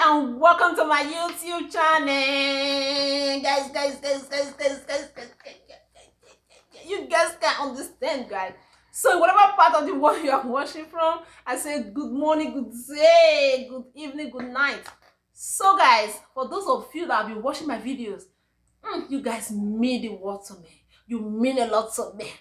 and welcome to my YouTube channel. Guys. You guys can understand, guys. So whatever part of the world you are watching from, I say good morning, good day, good evening, good night. So guys, for those of you that have been watching my videos, you guys mean the world to me. You mean a lot to me.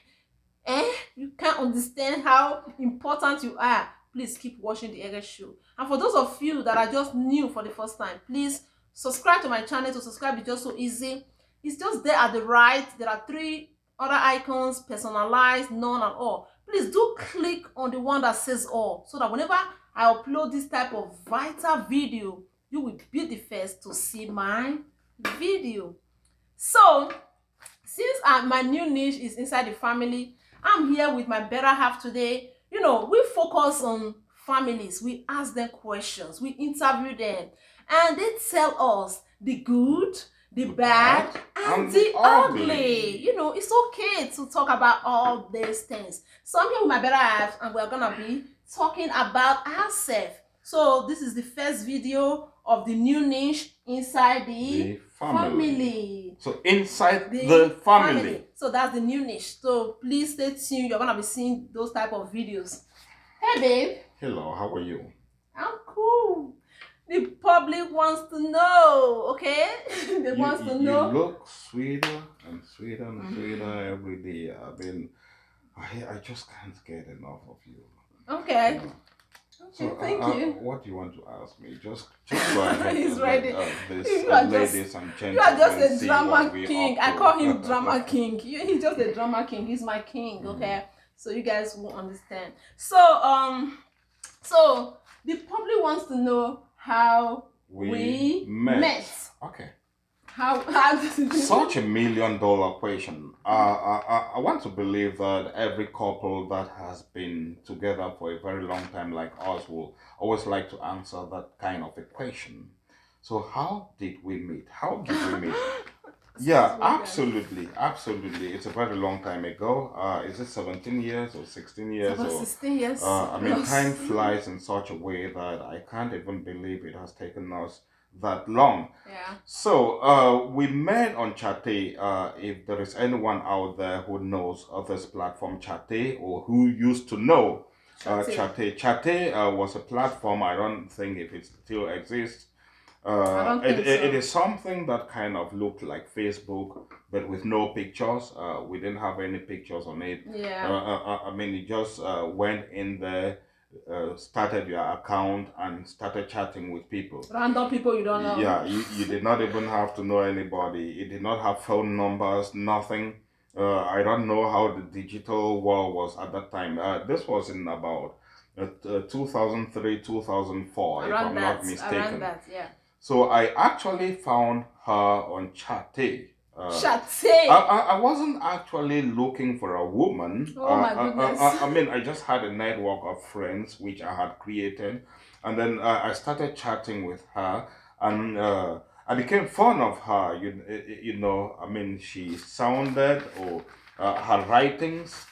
You can't understand how important you are. Please keep watching the Ege Show. And for those of you that are just new for the first time, please subscribe to my channel. To subscribe is just so easy. It's just there at the right. There are 3 other icons: personalized, none, and all. Please do click on the one that says all, so that whenever I upload this type of vital video, you will be the first to see my video. So since my new niche is inside the family, I'm here with my better half today. You know, we focus on families. We ask them questions. We interview them. And they tell us the good, the bad, and the ugly. You know, it's okay to talk about all these things. So I'm here with my better half, and we're going to be talking about ourselves. So this is the first video of the new niche inside the family. So inside the family. So that's the new niche. So please stay tuned. You're gonna be seeing those type of videos. Hey babe. Hello, how are you? I'm cool. The public wants to know, okay? They want to know. You look sweeter and sweeter and sweeter every day. I just can't get enough of you. Okay. So, thank you. What do you want to ask me? Just go ahead. He's ready. Ladies and gentlemen, you are just a drama king. I call him drama king. He's just a drama king. He's my king. Okay, so you guys will understand. So so the public wants to know how we met. Okay. How Such $1 million question. I want to believe that every couple that has been together for a very long time like us will always like to answer that kind of a question. So how did we meet? How did we meet? Yeah, absolutely. It's a very long time ago. Is it 17 years or 16 years? About 16 years. I mean, time flies in such a way that I can't even believe it has taken us that long. Yeah. So we met on Chatay. If there is anyone out there who knows of this platform Chatay, or who used to know Chatay was a platform. I don't think if it still exists. It is something that kind of looked like Facebook, but with no pictures. We didn't have any pictures on it. Yeah. I mean, you just went in there, started your account, and started chatting with people. Random people you don't know. Yeah, you did not even have to know anybody. It did not have phone numbers, nothing. I don't know how the digital world was at that time. This was in about 2003, 2004, if I'm not mistaken. Around that, yeah. So I actually found her on Chatay. Chatay. I wasn't actually looking for a woman. Oh my goodness. I mean, I just had a network of friends which I had created, and then I started chatting with her, and I became fond of her. You know, I mean, she sounded, or her writings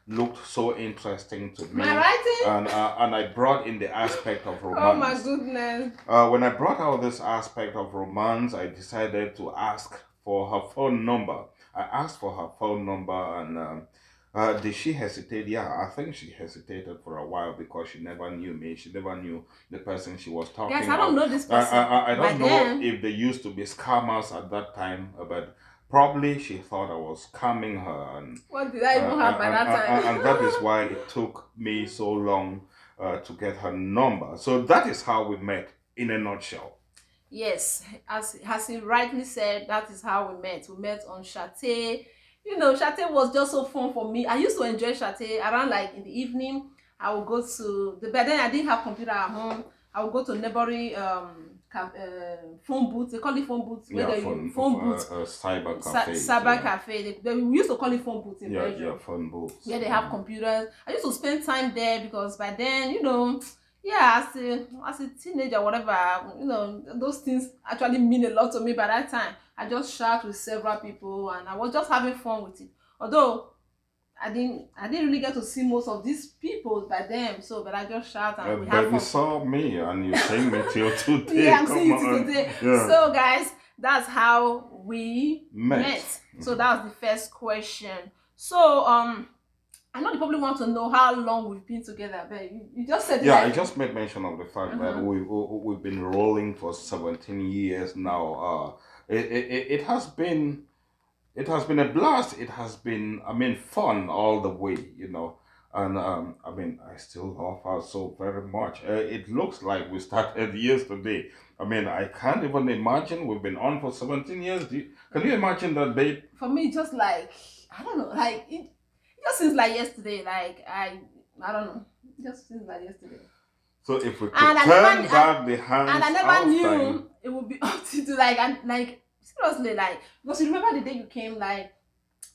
looked so interesting to me. My writing? And I brought in the aspect of romance. Oh my goodness. When I brought out this aspect of romance, I decided to ask for her phone number. I asked for her phone number, and did she hesitate? Yeah, I think she hesitated for a while because she never knew me. She never knew the person she was talking Guys, I don't know this person. I don't know if they used to be scammers at that time, but probably she thought I was scamming her. And what did I even have by that time? And that is why it took me so long to get her number. So that is how we met in a nutshell. Yes, as he rightly said, that is how we met. We met on Chatay. You know, Chatay was just so fun for me. I used to enjoy Chatay. Around like in the evening, I would go to but then I didn't have computer at home. I would go to neighboring phone booths. They call it phone booths. Phone booths. Cyber cafe. Cyber cafe. We used to call it phone booths in Belgium. Yeah, phone booths. Where they have computers. I used to spend time there because by then, you know, yeah, as a teenager, whatever, you know, those things actually mean a lot to me by that time. I just chat with several people and I was just having fun with it. Although I didn't really get to see most of these people by them. So, but I just shout and we have But you fun. saw me and you see me till today. Yeah, I'm seeing Come you till on. today. Yeah. So, guys, that's how we Met. met. So that was the first question. So, I know they probably want to know how long we've been together, but you just said it Yeah, I like. just made mention of the fact that Uh-huh. we've been rolling for 17 years now. It has been a blast. It has been, I mean, fun all the way, And I mean, I still love her so very much. It looks like we started yesterday. I mean, I can't even imagine we've been on for 17 years. Can you imagine that, babe? For me, just like, I don't know, like it just seems like yesterday. Like I don't know, it just seems like yesterday. So if we And could I never turn kn- and, back the and I hands never of time, knew it would be up to like, and like seriously, like, because you remember the day you came, like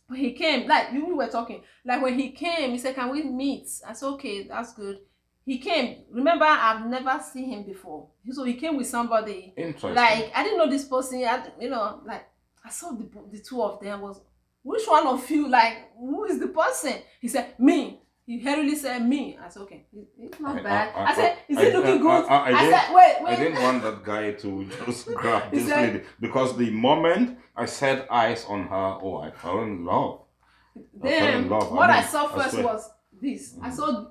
when he came, like we were talking, like when he came, he said, "Can we meet?" I said, "Okay, that's good." He came. Remember, I've never seen him before, so he came with somebody. interesting. Like I didn't know this person. Like I saw the two of them. Was which one of you? Like who is the person? He said me. He hurriedly said me. I said, okay, it's not bad. I said, is it looking good? I said, wait, I wait. didn't want that guy to just grab He this said, lady because the moment I set eyes on her, oh, I fell in love. I fell in then love. what I I mean, saw I first swear. was this. I saw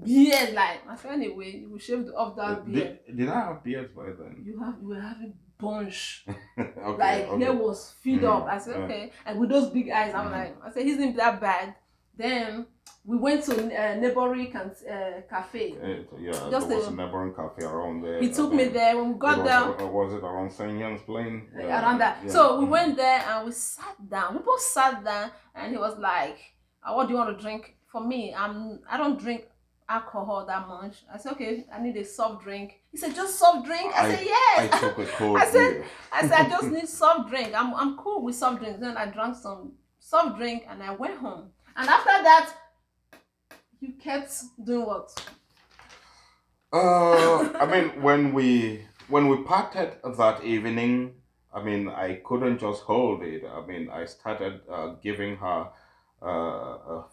beard. Like I said, anyway, you shaved off that beard. Did I have beards by then? You were having bunch. Okay, Like hair okay. was filled up. I said, Yeah. okay. And with those big eyes, I'm Mhm. like, I said, he's not that bad. Then we went to neighboring cafe. Yeah, Just there was a a, neighboring cafe around there. he took me there. When we got there, Was it around St. John's Plain? around that. Yeah. So we went there and we sat down. We both sat down, and he was like, "What do you want to drink?" For me, I don't drink alcohol that much. I said, "Okay, I need a soft drink." He said, "Just soft drink." I said, I "Yes." took a cold I said, beer. I just need soft drink. I'm cool with soft drinks. Then I drank some soft drink and I went home. And after that, you kept doing what? I mean, when we parted that evening, I mean, I couldn't just hold it. I mean, I started giving her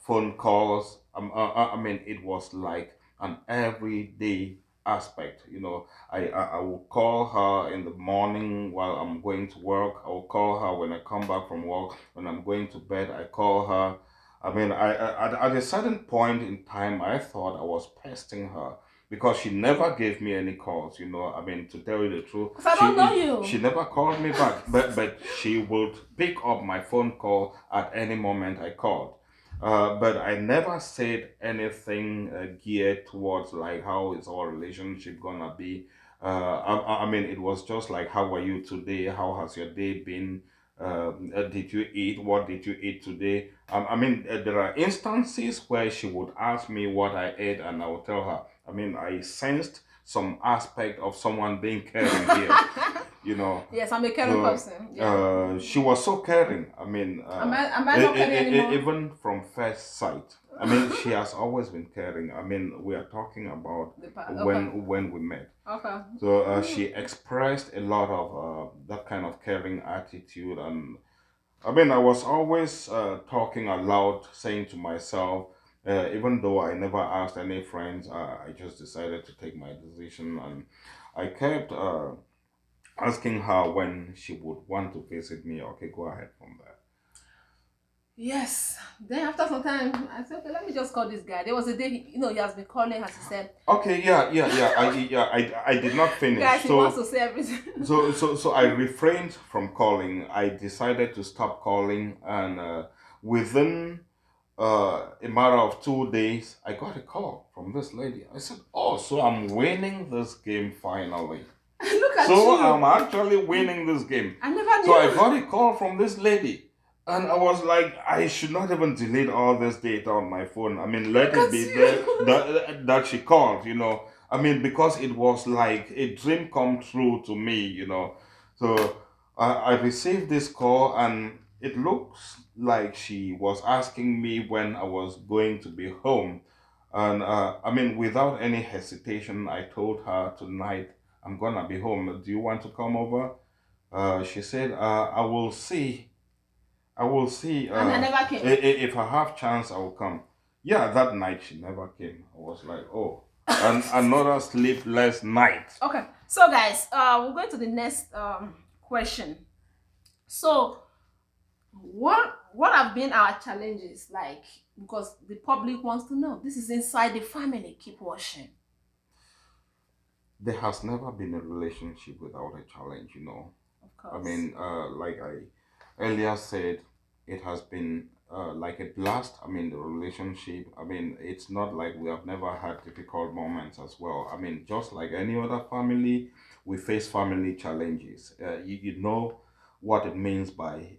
phone calls. I mean, it was like an everyday aspect. I will call her in the morning while I'm going to work. I will call her when I come back from work. When I'm going to bed, I call her. I mean, at a certain point in time, I thought I was pesting her because she never gave me any calls. I mean, to tell you the truth, Because I don't know you. she never called me back, but she would pick up my phone call at any moment I called. But I never said anything geared towards like how is our relationship gonna be. I mean, it was just like, how are you today? How has your day been? Did you eat? What did you eat today? I mean, there are instances where she would ask me what I ate, and I would tell her. I mean, I sensed some aspect of someone being caring here, you know. Yes, I'm a caring So person. Yeah. she was so caring. I mean, Am I not caring anymore? even from first sight. I mean, she has always been caring. I mean, we are talking about Okay. when we met. Okay. So she expressed a lot of that kind of caring attitude, and I mean, I was always talking aloud, saying to myself, even though I never asked any friends, I just decided to take my decision, and I kept asking her when she would want to visit me. Okay, go ahead from there. Yes. Then after some time, I said, okay, let me just call this guy. There was a day, he has been calling, as he said. Okay, I did not finish. Guys, he wants to say everything. So I refrained from calling. I decided to stop calling, and within a matter of 2 days, I got a call from this lady. I said, "Oh, so I'm winning this game finally." Look at So you. I'm actually winning this game. I never knew. So I got a call from this lady. And I was like, I should not even delete all this data on my phone. I mean, let Look it at be you. there that she called. I mean, because it was like a dream come true to me. So I received this call, and it looks like she was asking me when I was going to be home. And I mean, without any hesitation, I told her tonight I'm gonna be home. Do you want to come over? She said, I will see I will see. And I never came. If I have chance, I will come. Yeah, that night she never came. I was like, oh, and another sleepless night. Okay, so guys, we're going to the next question. So, what have been our challenges like? Because the public wants to know. This is inside the family. Keep watching. There has never been a relationship without a challenge, you know. Of I course. mean, like I earlier said, it has been like a blast. I mean, the relationship, I mean, it's not like we have never had difficult moments as well. I mean, just like any other family, we face family challenges. You know what it means by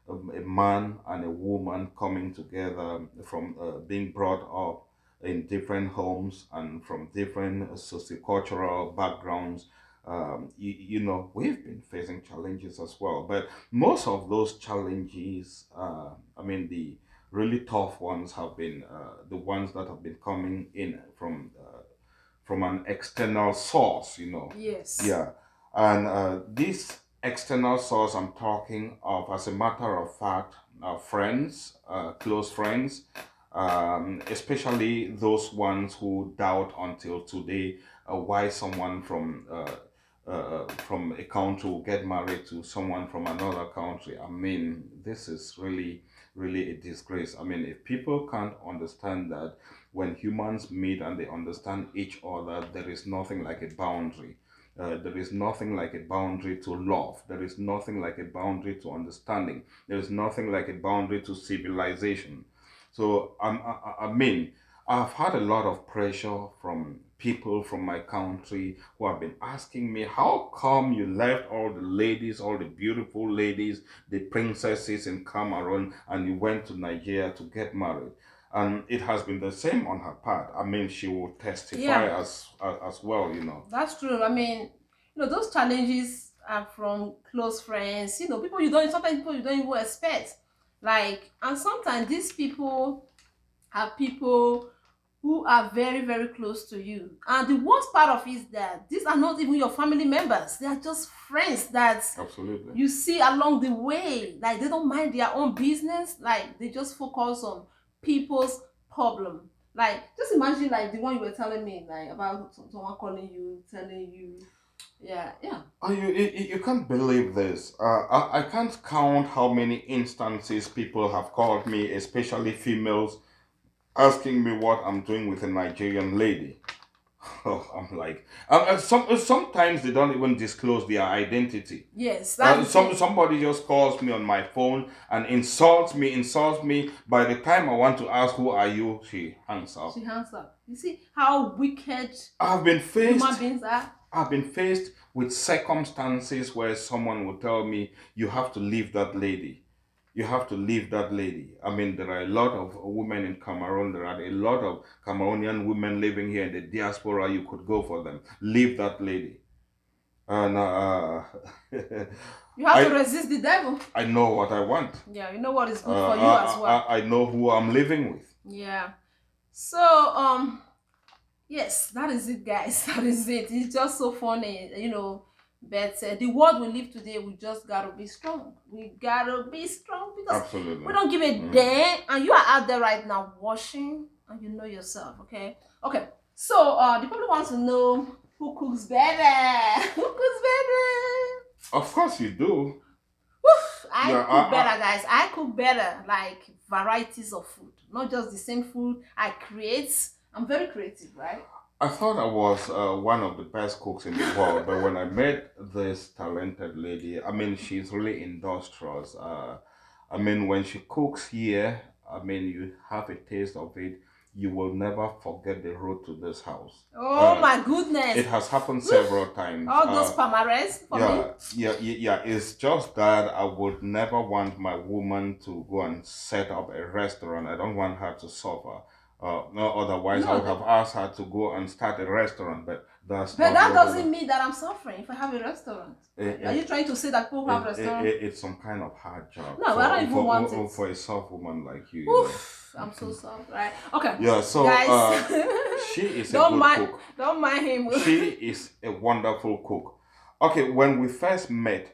a man and a woman coming together from being brought up in different homes and from different sociocultural backgrounds. You know, we've been facing challenges as well, but most of those challenges, I mean, the really tough ones have been the ones that have been coming in from an external source, you know. Yes. Yeah. And this external source I'm talking of, as a matter of fact, friends, close friends, especially those ones who doubt until today why someone from a country will get married to someone from another country. I mean, this is really, really a disgrace. I mean, if people can't understand that when humans meet and they understand each other, there is nothing like a boundary. There is nothing like a boundary to love. There is nothing like a boundary to understanding. There is nothing like a boundary to civilization. So, I mean, I've had a lot of pressure from people from my country who have been asking me, how come you left all the ladies, all the beautiful ladies, the princesses in Cameroon, and you went to Nigeria to get married? And it has been the same on her part. I mean, she will testify Yeah, as well, you know. that's true. I mean, those challenges are from close friends. People you don't. Sometimes people you don't even expect. Like, and sometimes these people are people who are very, very close to you. And the worst part of it is that these are not even your family members. They are just friends that Absolutely. you see along the way. Like, they don't mind their own business. Like, they just focus on people's problem. Like, just imagine, like, the one you were telling me, like, about someone calling you, telling you. Yeah, yeah. Oh, you can't believe this. I can't count how many instances people have called me, especially females, asking me what I'm doing with a Nigerian lady. Oh, I'm like, sometimes they don't even disclose their identity. Yes, that's the thing. Somebody just calls me on my phone and insults me. By the time I want to ask who are you, she hangs up. She hands up. You see how wicked I've been faced. human beings are? I've been faced with circumstances where someone will tell me, you have to leave that lady. You have to leave that lady. I mean, there are a lot of women in Cameroon. There are a lot of Cameroonian women living here in the diaspora. You could go for them. Leave that lady. And You have to resist the devil. I know what I want. Yeah, you know what is good for you as well. I know who I'm living with. Yeah. So, yes, that is it, guys. That is it. It's just so funny. But the world we live today, we just gotta be strong. We gotta be strong because Absolutely. we don't give a damn. And you are out there right now watching, and you know yourself. Okay. Okay. So, the people wants to know who cooks better. Who cooks better? Of course you do. I cook better, guys. I cook better, like varieties of food, not just the same food. I create. I'm very creative, right? I thought I was one of the best cooks in the world, but when I met this talented lady, I mean, she's really industrious. I mean, when she cooks here, I mean, you have a taste of it. You will never forget the road to this house. Oh my goodness! It has happened several times. All those palmarès for me. Yeah. It's just that I would never want my woman to go and set up a restaurant. I don't want her to suffer. No, otherwise I would have asked her to go and start a restaurant, but that's But not that what doesn't mean that I'm suffering if I have a restaurant. Are you trying to say that people have restaurants? It's some kind of hard job. No, I don't even want it. For a soft woman like you. Oof, I'm so soft, right? Okay. Yeah, so guys, she is a good cook. Don't mind him. She is a wonderful cook. Okay, when we first met,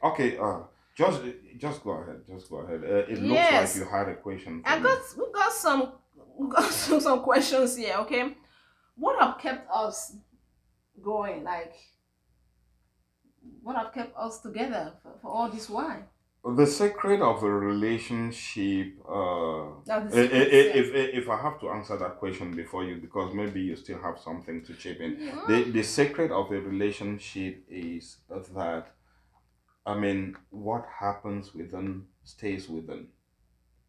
Just just go ahead. Just go ahead. It looks like you Yes, had a question for I me. got we got some we got some questions here. Okay, what have kept us going? Like, what have kept us together for all this while? The secret of a relationship. That's the secret, yes. If I have to answer that question before you, because maybe you still have something to chip in. Yeah. The secret of a relationship is that, I mean, what happens within stays within.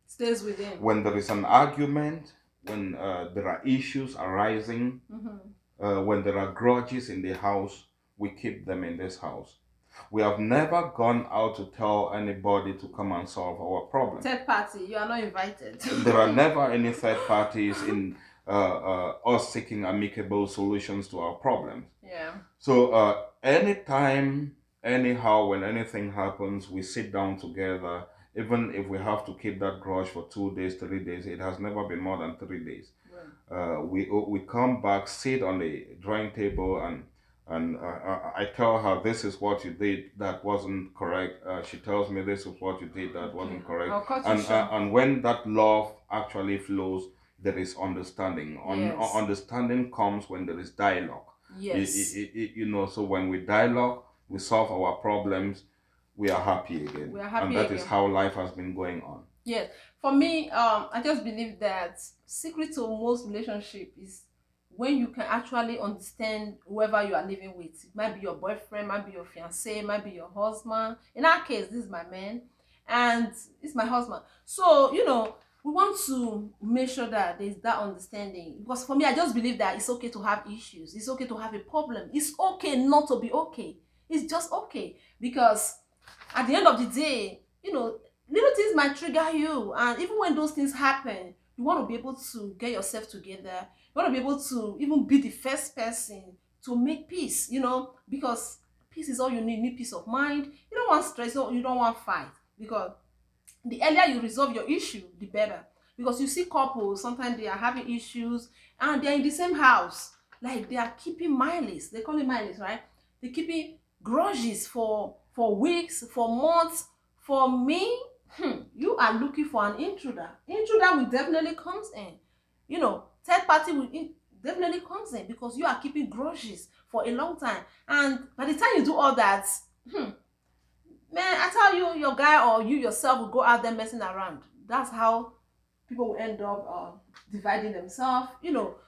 Stays within. When there is an argument, when there are issues arising, when there are grudges in the house, we keep them in this house. We have never gone out to tell anybody to come and solve our problems. Third party, you are not invited. There are never any third parties in us seeking amicable solutions to our problems. Yeah. So anytime, anyhow, when anything happens, we sit down together. Even if we have to keep that grudge for 2 days, 3 days, it has never been more than 3 days. We come back, sit on the drawing table, and I tell her this is what you did that wasn't correct. She tells me this is what you did that wasn't correct. I'll cut you And short. and when that love actually flows, there is understanding. Yes. Understanding comes when there is dialogue. Yes. So when we dialogue, we solve our problems, we are happy again. We are happy and that again. is how life has been going on. Yes. For me, I just believe that secret to most relationship is when you can actually understand whoever you are living with. It might be your boyfriend, might be your fiance, might be your husband. In our case, this is my man, and it's my husband. So we want to make sure that there's that understanding. Because for me, I just believe that it's okay to have issues. It's okay to have a problem. It's okay not to be okay. It's just okay because at the end of the day, little things might trigger you, and even when those things happen, you want to be able to get yourself together. You want to be able to even be the first person to make peace, because peace is all you need. You need peace of mind. You don't want stress. You don't want fight, because the earlier you resolve your issue, the better. Because you see couples, sometimes they are having issues and they're in the same house, like they are keeping malice. They call it malice, right? They keeping grudges for weeks, for months. For me, you are looking for an intruder. Intruder will definitely comes in. Third party will definitely comes in, because you are keeping grudges for a long time. And by the time you do all that, man, I tell you, your guy or you yourself will go out there messing around. That's how people will end up dividing themselves.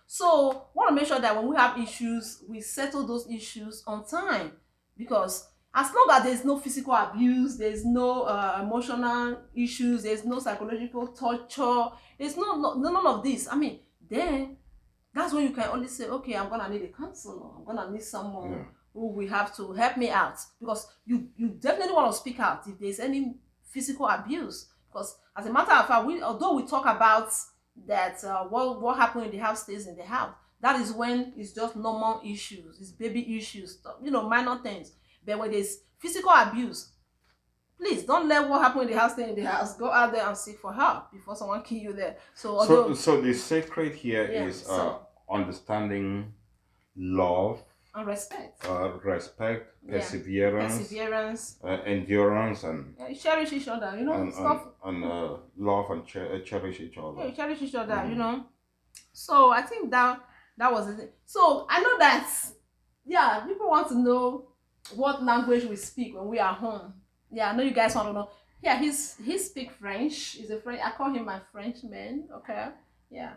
So want to make sure that when we have issues, we settle those issues on time, because as long as there's no physical abuse, there's no emotional issues, there's no psychological torture, there's none of this. I mean, then that's when you can only say, okay, I'm gonna need a counselor. I'm gonna need someone who will have to help me out, because you definitely want to speak out if there's any physical abuse. Because as a matter of fact, although we talk about that, what happened in the house stays in the house. That is when it's just normal issues, it's baby issues, stuff, minor things. But when there's physical abuse, please don't let what happened in the house stay in the house. Go out there and seek for help before someone kill you there. So the secret here is so understanding, love, and respect. Respect, Yeah. Perseverance. endurance, and Yeah, you cherish each other, stuff. love and cherish each other. Yeah, you cherish each other. So I think that was it. So I know that, yeah, people want to know what language we speak when we are home. Yeah, I know you guys want to know. Yeah, he speak French. He's a French. I call him my Frenchman. Okay. Yeah.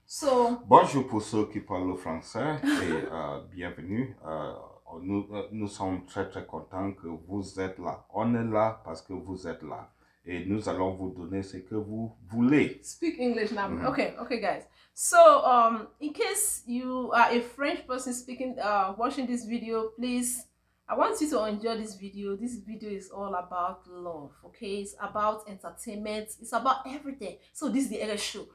So. Bonjour pour ceux qui parlent le français et bienvenue. Nous sommes très très contents que vous êtes là. On est là parce que vous êtes là. Et nous allons vous donner ce que vous voulez. Speak English now. Okay, guys. So, in case you are a French person speaking, watching this video, please, I want you to enjoy this video. This video is all about love, okay? It's about entertainment. It's about everything. So this is the Egg Show.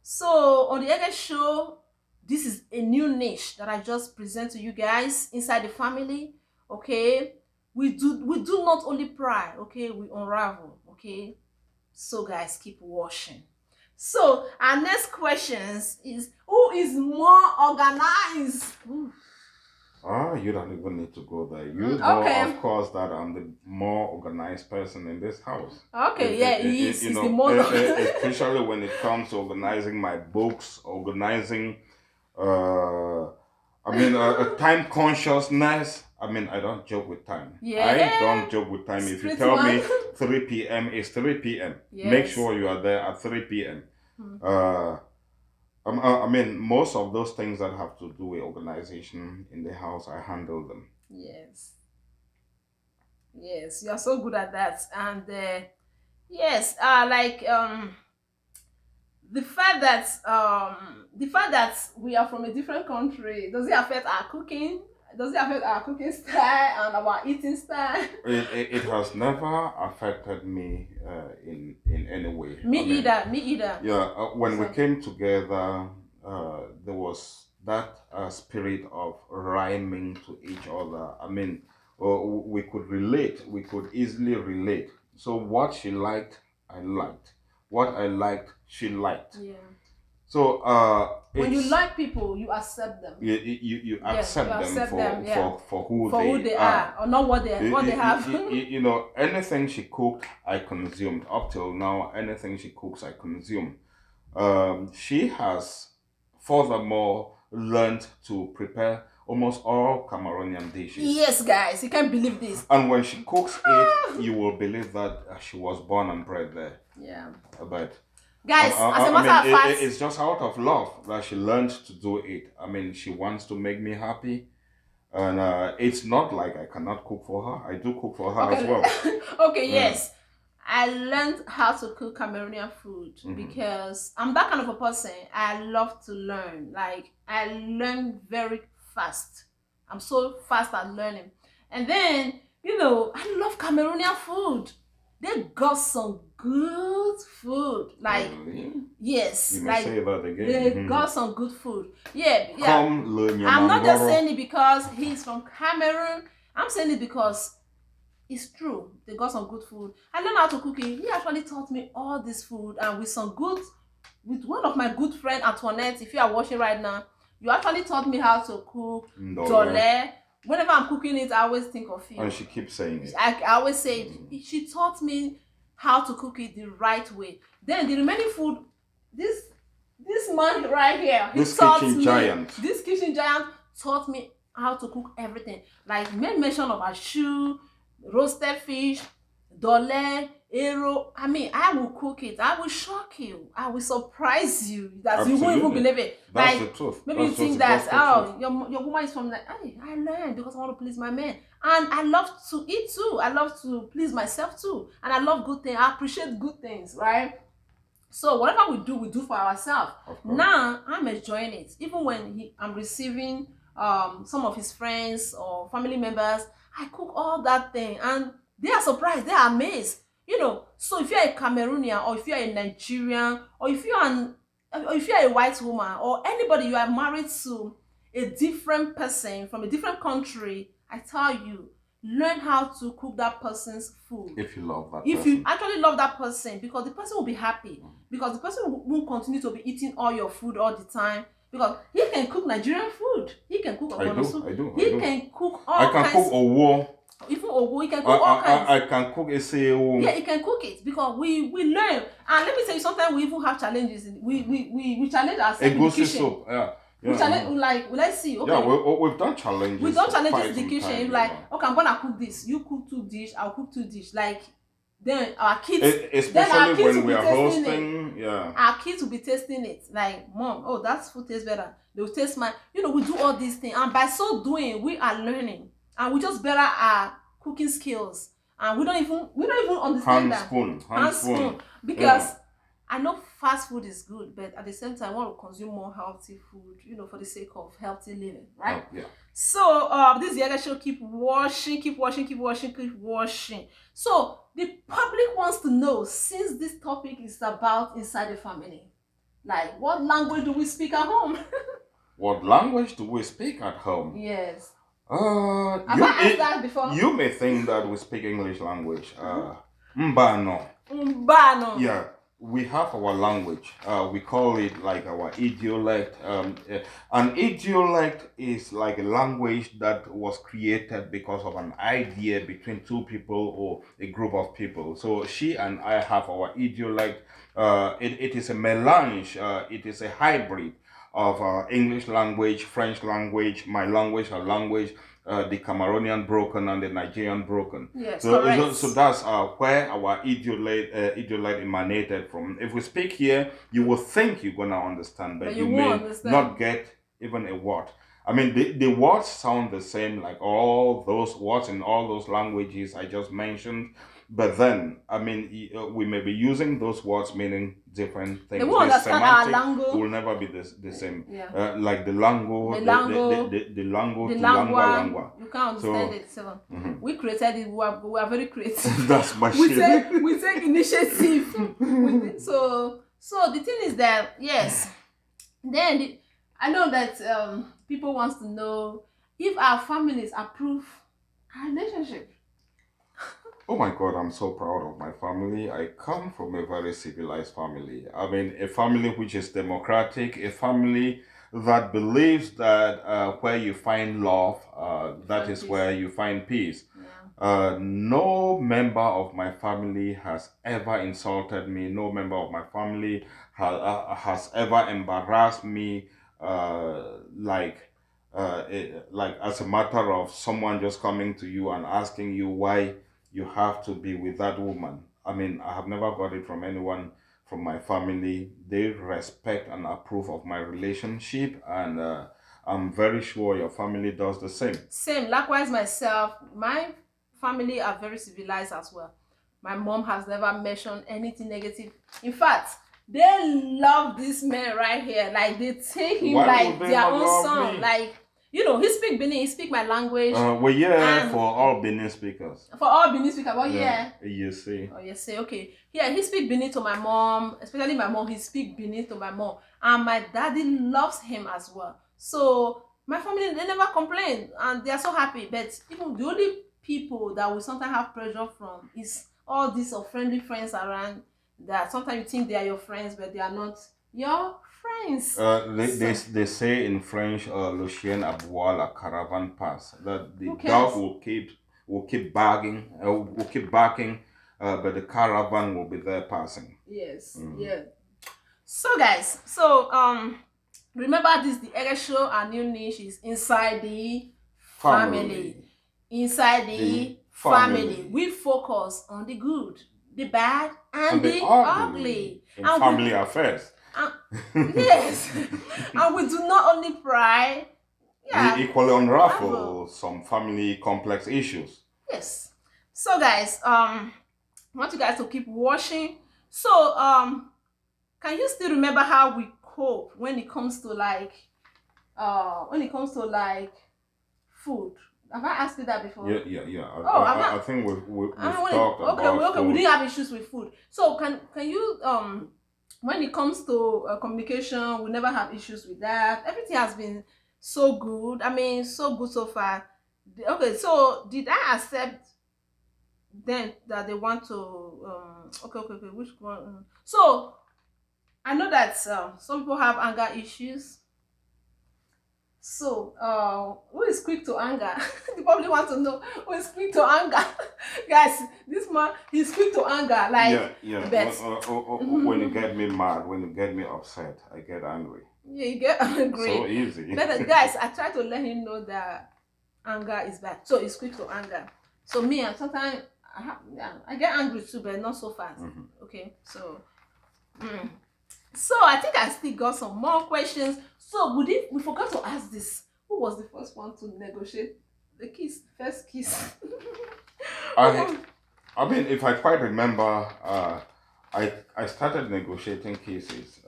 So on the Egg Show, this is a new niche that I just present to you guys inside the family, okay? We do not only pry, okay? We unravel, okay? So guys, keep watching. So our next questions is, who is more organized? Ooh. Ah, you don't even need to go there. You know, Okay. of course, that I'm the more organized person in this house. Okay, yeah, he is. You He's know, the most. especially when it comes to organizing my books, organizing, uh, time consciousness. I mean, I don't joke with time. Yeah. I don't joke with time. If you Street tell one. me 3 p.m. is 3 p.m., make Yes. sure you are there at 3 p.m. Hmm. I mean, most of those things that have to do with organization in the house, I handle them. Yes. Yes, you are so good at that. And yes, the fact that we are from a different country, does it affect our cooking? Does it affect our cooking style and our eating style? It has never affected me in any way. Me either. Me either. Yeah, when we So came together, there was that spirit of rhyming to each other. I mean, we could relate. We could easily relate. So what she liked, I liked. What I liked, she liked. yeah. So When you it's like people, you accept them. you Yes, you accept them accept them, yeah. for who For who they are, or not what they have. You know, anything she cooked, I consumed. Up till now, anything she cooks, I consume. She has furthermore learned to prepare almost all Cameroonian dishes. Yes, guys, you can't believe this. And when she cooks it, you will believe that she was born and bred there. Yeah. But Guys, as a matter of fact, it's just out of love that she learned to do it. I mean, she wants to make me happy. And it's not like I cannot cook for her. I do cook for her as well. Okay, yes. I learned how to cook Cameroonian food because I'm that kind of a person. I love to learn. Like, I learn very fast. I'm so fast at learning. And then, I love Cameroonian food. They got some good food. Like, Really? yes. You may like, say that again. They got some good food. Yeah. Come learn your I'm not just Mangoro. saying it because he's from Cameroon. I'm saying it because it's true. They got some good food. I learned how to cook it. He actually taught me all this food, and with one of my good friend Antoinette. If you are watching right now, you actually taught me how to cook dole. Whenever I'm cooking it, I always think of you. And she keeps saying it. I always say it. She taught me how to cook it the right way. Then the remaining food, this man right here, this kitchen giant taught me how to cook everything. Like, made mention of ashu, roasted fish, dole, ero. I mean, I will cook it. I will shock you. I will surprise you that Absolutely. You won't even believe it. That's the truth. Maybe you think that your woman is from I learned because I want to please my man. And I love to eat too. I love to please myself too. And I love good things. I appreciate good things, right? So whatever we do for ourselves. Now I'm enjoying it. Even when I'm receiving some of his friends or family members, I cook all that thing and they are surprised, they are amazed. So if you're a Cameroonian, or if you're a Nigerian, or if you're a white woman, or anybody, you are married to a different person from a different country, I tell you, learn how to cook that person's food. If you love that If you actually love that person, because the person will be happy, because the person won't continue to be eating all your food all the time, because he can cook Nigerian food, he can cook ogbono soup, he can cook all kinds. I can cook owo. Even owo, he can cook all kinds. I can cook esewu. Yeah, he can cook it, because we learn. And let me tell you, sometimes we even have challenges. We challenge ourselves in the kitchen. Soup, yeah. We challenge, like, let's see. Okay. Yeah, we've done challenges. We've done challenges in the kitchen. Like, okay, I'm gonna cook this. You cook 2 dish. I'll cook 2 dish. Like, then our kids, especially when we are hosting, yeah, our kids will be tasting it. Like, Mom, oh, that food tastes better. They will taste my. We do all these things, and by so doing, we are learning, and we just better our cooking skills, and we don't even understand hand spoon, because I know fast food is good, but at the same time, I want to consume more healthy food, for the sake of healthy living, right? Yeah. So, this Yaga show, keep washing. So, the public wants to know, since this topic is about inside the family, like, what language do we speak at home? What language do we speak at home? Yes. Have I asked that before? You may think that we speak English language. Mbano. Mbano. Yeah. we have our language. We call it like our idiolect. An idiolect is like a language that was created because of an idea between two people or a group of people. So she and I have our idiolect. It is a melange. It is a hybrid of English language, French language, my language, her language, the Cameroonian broken and the Nigerian broken. Yes, So correct. that's where our idiolate emanated from. If we speak here, you will think you're gonna understand, But but you you won't may understand. not get even a word. I mean, the words sound the same, like all those words in all those languages I just mentioned. But then, I mean, we may be using those words meaning different They things. won't The understand our semantic language. will never be the same. Yeah. Like the The lango, lango, the lango the to langua langua, langua. you can't understand So it. So mhm. we created it. We are very creative. That's my we shit. take initiative. So the thing is that yes, then I know that people wants to know if our families approve our relationship. Oh my God, I'm so proud of my family. I come from a very civilized family. I mean, a family which is democratic, a family that believes that where you find love, that Find is peace. where you find peace. Yeah. No member of my family has ever insulted me. No member of my family has ever embarrassed me. Like, like as a matter of someone just coming to you and asking you why you have to be with that woman. I mean, I have never got it from anyone from my family. They respect and approve of my relationship, and I'm very sure your family does the same. Same. Likewise, myself. My family are very civilized as well. My mom has never mentioned anything negative. In fact, they love this man right here. Like they take him Why would like they their not own love son. me? Like he speak Benin, he speak my language, We're here and for all Benin speakers. for all Benin speaker. But Yeah, yeah, you see. oh you say okay. Yeah, he speak Benin to my mom, especially my mom. He speak Benin to my mom, and my daddy loves him as well. So my family they never complain, and they are so happy. But even the only people that we sometimes have pressure from is all these friendly friends around. That sometimes you think they are your friends, but they are not your friends. So They say in French, le chien aboie la caravane passe. That the who dog cares? will keep barking, will keep barking, but the caravan will be there passing. Yes, Mm. yeah. So guys, remember this the Ege show, our new niche is inside the family. Family, Inside the the family. family, We focus on the good, the bad, and and the the ugly ugly. in And we family affairs. and, yes. And we do not only pry, We yeah, equally bravo. unravel some family complex issues. Yes. So guys, I want you guys to keep watching. So can you still remember how we cope when it comes to like food? Have I asked you that before? Yeah. Oh, I'm I not. think we've When talked about we food. didn't have issues with food. So can you when it comes to communication, we never have issues with that. Everything has been so good. I mean, so good so far. Okay, so did I accept them that they want to okay, which one? So I know that some people have anger issues. So, who is quick to anger? You probably want to know who is quick to anger. Guys, this man, he's quick to anger. Like, Yeah. bet. When you get me mad, when you get me upset, I get angry. Yeah, you get So angry. easy. But guys, I try to let him know that anger is bad. So, he's quick to anger. So, me, and sometimes I get angry too, but not so fast. Mhm. Okay, so. Mm. So I think I still got some more questions. So we forgot to ask this. Who was the first one to negotiate the kiss? First kiss. I I mean, if I quite remember, I started negotiating cases.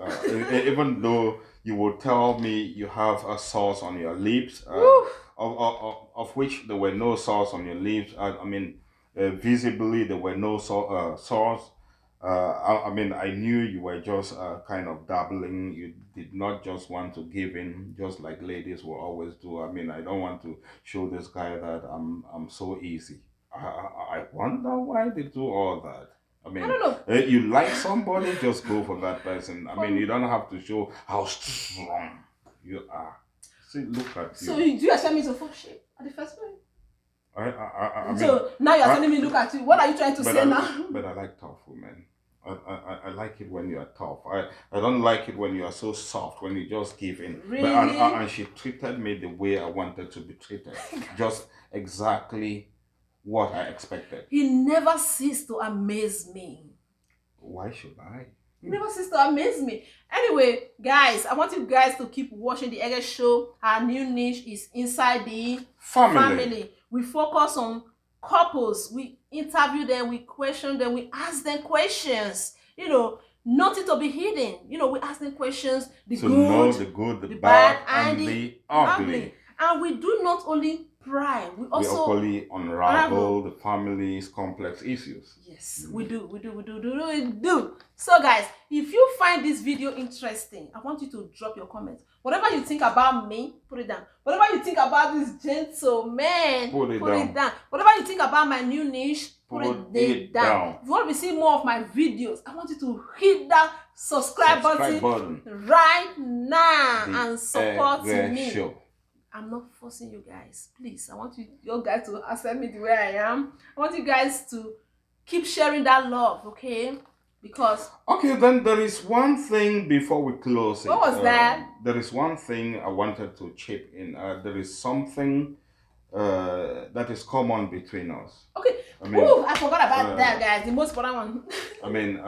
Even though you would tell me you have a sauce on your lips, Woo. of which there were no sauce on your lips. I mean, visibly there were no sauce. I mean, I knew you were just kind of dabbling. You did not just want to give in, just like ladies will always do. I mean, I don't want to show this guy that I'm so easy. I wonder why they do all that. I mean, I don't know. you like somebody, just go for that person. I mean, you don't have to show how strong you are. See, look at you. So do you expect me to fall shame at the first place? I mean, So now you're telling me, look at you. What are you trying to say now? But I like tough women. I like it when you are tough. I don't like it when you are so soft, when you just give in. Really? But, and she treated me the way I wanted to be treated. Just exactly what I expected. He never ceased to amaze me. Why should I? He never ceased to amaze me. Anyway, guys, I want you guys to keep watching the Ege Show. Our new niche is inside the family. We focus on couples. We interview them, we question them, we ask them questions. You know, nothing to be hidden. You know, we ask them questions. The to good, know the good, the bad, and the ugly. And we do not only pry, we also equally unravel the family's complex issues. Yes, we do. So guys, if you find this video interesting, I want you to drop your comments. Whatever you think about me, put it down. Whatever you think about this gentleman, put it down. Whatever you think about my new niche, put it down. If you want to see more of my videos, I want you to hit that subscribe button right now and support me. Show. I'm not forcing you guys. Please, I want you guys to accept me the way I am. I want you guys to keep sharing that love, okay? Because... Okay, then there is one thing before we close it. What was that? There is one thing I wanted to chip in. There is something that is common between us. Okay. I forgot about that, guys. The most important one. I mean,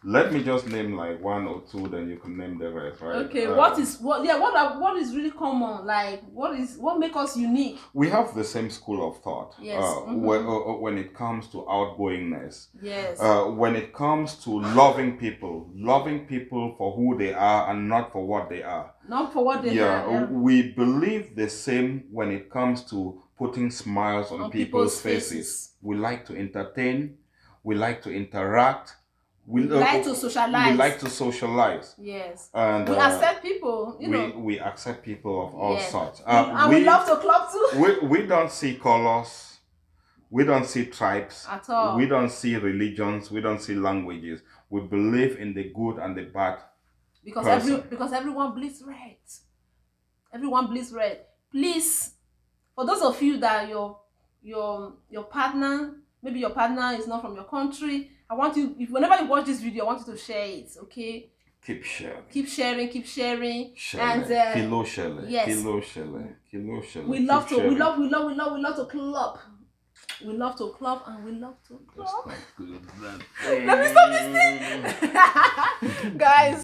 let me just name like one or two, then you can name the rest, right? Okay. What is really common? Like what makes us unique? We have the same school of thought. Yes. When it comes to outgoingness. Yes. When it comes to loving people for who they are and not for what they are. Not for what they are. Yeah. We believe the same when it comes to putting smiles on people's faces. We like to entertain. We like to interact. We like to socialize. Yes. And we accept people, we accept people of all sorts. And we love to club too. We don't see colors. We don't see tribes. At all. We don't see religions. We don't see languages. We believe in the good and the bad. Because everyone bleeds red. Everyone bleeds red. Please, for those of you that your partner, maybe your partner is not from your country, I want you, whenever you watch this video, I want you to share it, okay? Keep sharing. Keep sharing. And kilo share. Yes. Kilo share. We love to club. We love to club and we love to club. That's not good. Let me stop this thing. Guys.